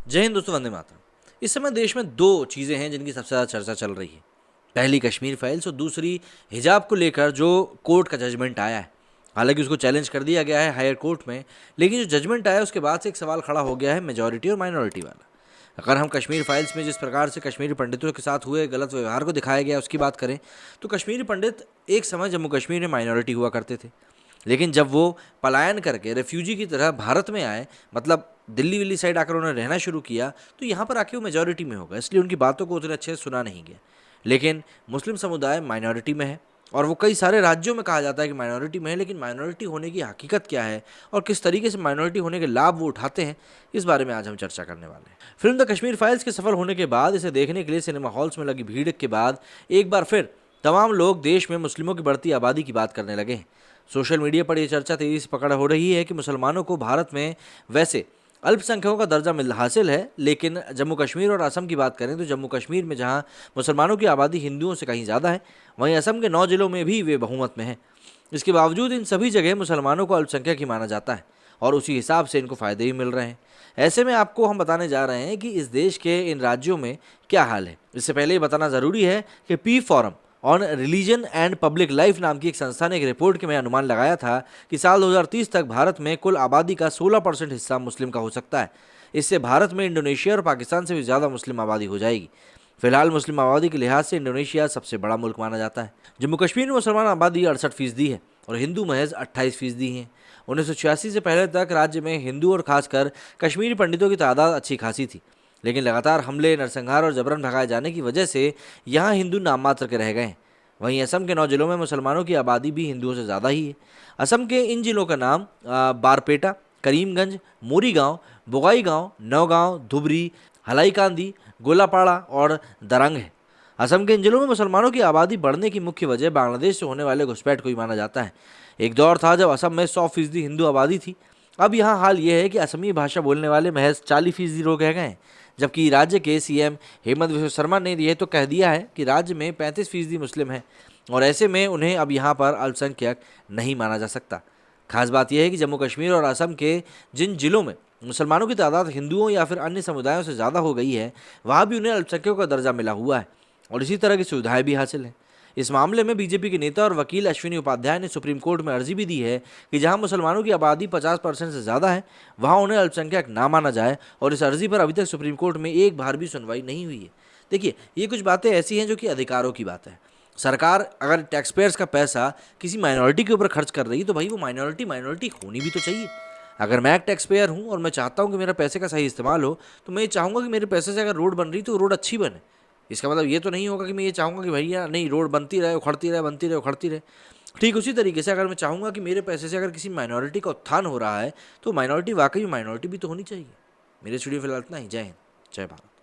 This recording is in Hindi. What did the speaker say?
जय हिंद दोस्तों, वंदे मातरम। इस समय देश में दो चीज़ें हैं जिनकी सबसे ज़्यादा चर्चा चल रही है। पहली कश्मीर फाइल्स और दूसरी हिजाब को लेकर जो कोर्ट का जजमेंट आया है। हालांकि उसको चैलेंज कर दिया गया है हायर कोर्ट में, लेकिन जो जजमेंट आया उसके बाद से एक सवाल खड़ा हो गया है मेजॉरिटी और माइनॉरिटी वाला। अगर हम कश्मीर फाइल्स में जिस प्रकार से कश्मीरी पंडितों के साथ हुए गलत व्यवहार को दिखाया गया उसकी बात करें तो कश्मीरी पंडित एक समय जम्मू कश्मीर में माइनॉरिटी हुआ करते थे, लेकिन जब वो पलायन करके रेफ्यूजी की तरह भारत में आए, मतलब दिल्ली विल्ली साइड आकर उन्होंने रहना शुरू किया, तो यहाँ पर आके वो मेजॉरिटी में होगा, इसलिए उनकी बातों को उतने अच्छे से सुना नहीं गया। लेकिन मुस्लिम समुदाय माइनॉरिटी में है और वो कई सारे राज्यों में कहा जाता है कि माइनॉरिटी में है, लेकिन माइनॉरिटी होने की हकीकत क्या है और किस तरीके से माइनॉरिटी होने के लाभ वो उठाते हैं, इस बारे में आज हम चर्चा करने वाले हैं। फिल्म द कश्मीर फाइल्स के सफल होने के बाद इसे देखने के लिए सिनेमा हॉल्स में लगी भीड़ के बाद एक बार फिर तमाम लोग देश में मुस्लिमों की बढ़ती आबादी की बात करने लगे हैं। सोशल मीडिया पर यह चर्चा तेजी से पकड़ हो रही है कि मुसलमानों को भारत में वैसे अल्पसंख्यकों का दर्जा हासिल है, लेकिन जम्मू कश्मीर और असम की बात करें तो जम्मू कश्मीर में जहां मुसलमानों की आबादी हिंदुओं से कहीं ज़्यादा है, वहीं असम के 9 जिलों में भी वे बहुमत में हैं। इसके बावजूद इन सभी जगह मुसलमानों को अल्पसंख्यक ही माना जाता है और उसी हिसाब से इनको फ़ायदे भी मिल रहे हैं। ऐसे में आपको हम बताने जा रहे हैं कि इस देश के इन राज्यों में क्या हाल है। इससे पहले ये बताना ज़रूरी है कि P forum on religion and public life नाम की एक संस्था ने एक रिपोर्ट के में अनुमान लगाया था कि साल 2030 तक भारत में कुल आबादी का 16% हिस्सा मुस्लिम का हो सकता है। इससे भारत में इंडोनेशिया और पाकिस्तान से भी ज़्यादा मुस्लिम आबादी हो जाएगी। फिलहाल मुस्लिम आबादी के लिहाज से इंडोनेशिया सबसे बड़ा मुल्क माना जाता है। जम्मू कश्मीर में मुसलमान आबादी 68% है और हिंदू महज 28% हैं। 1986 से पहले तक राज्य में हिंदू और खासकर कश्मीरी पंडितों की तादाद अच्छी खासी थी, लेकिन लगातार हमले, नरसंहार और जबरन भगाए जाने की वजह से यहाँ हिंदू नाम मात्र के रह गए हैं। वहीं असम के 9 जिलों में मुसलमानों की आबादी भी हिंदुओं से ज़्यादा ही है। असम के इन जिलों का नाम बारपेटा, करीमगंज, मोरीगांव, बोगाईगांव, नौगांव, धुबरी, हलाईकांदी, गोलापाड़ा और दरंग है। असम के इन जिलों में मुसलमानों की आबादी बढ़ने की मुख्य वजह बांग्लादेश से होने वाले घुसपैठ को ही माना जाता है। एक दौर था जब असम में 100% हिंदू आबादी थी। अब यहाँ हाल ये है कि असमी भाषा बोलने वाले महज 40% लोग रह गए हैं, जबकि राज्य के सीएम हेमंत बिस्वा शर्मा ने यह तो कह दिया है कि राज्य में 35% मुस्लिम हैं और ऐसे में उन्हें अब यहाँ पर अल्पसंख्यक नहीं माना जा सकता। खास बात यह है कि जम्मू कश्मीर और असम के जिन जिलों में मुसलमानों की तादाद हिंदुओं या फिर अन्य समुदायों से ज़्यादा हो गई है, वहाँ भी उन्हें अल्पसंख्यकों का दर्जा मिला हुआ है और इसी तरह की सुविधाएं भी हासिल हैं। इस मामले में बीजेपी के नेता और वकील अश्विनी उपाध्याय ने सुप्रीम कोर्ट में अर्जी भी दी है कि जहां मुसलमानों की आबादी 50% से ज़्यादा है, वहां उन्हें अल्पसंख्यक ना माना जाए और इस अर्जी पर अभी तक सुप्रीम कोर्ट में एक बार भी सुनवाई नहीं हुई है। देखिए, ये कुछ बातें ऐसी हैं जो कि अधिकारों की बात है। सरकार अगर टैक्स पेयर्स का पैसा किसी माइनॉरिटी के ऊपर खर्च कर रही है तो भाई वो माइनॉरिटी होनी भी तो चाहिए। अगर मैं एक टैक्स पेयर हूँ और मैं चाहता हूँ कि मेरे पैसे का सही इस्तेमाल हो, तो मैं ये चाहूँगा कि मेरे पैसे से अगर रोड बन रही तो रोड अच्छी बने। इसका मतलब ये तो नहीं होगा कि मैं ये चाहूँगा कि भैया नहीं, रोड बनती रहे, उखड़ती रहे, बनती रहे, उखड़ती रहे। ठीक उसी तरीके से अगर मैं चाहूँगा कि मेरे पैसे से अगर किसी माइनॉरिटी का उत्थान हो रहा है, तो माइनॉरिटी वाकई में माइनॉरिटी भी तो होनी चाहिए। मेरे स्टूडियो फिलहाल इतना ही। जय हिंद, जय भारत।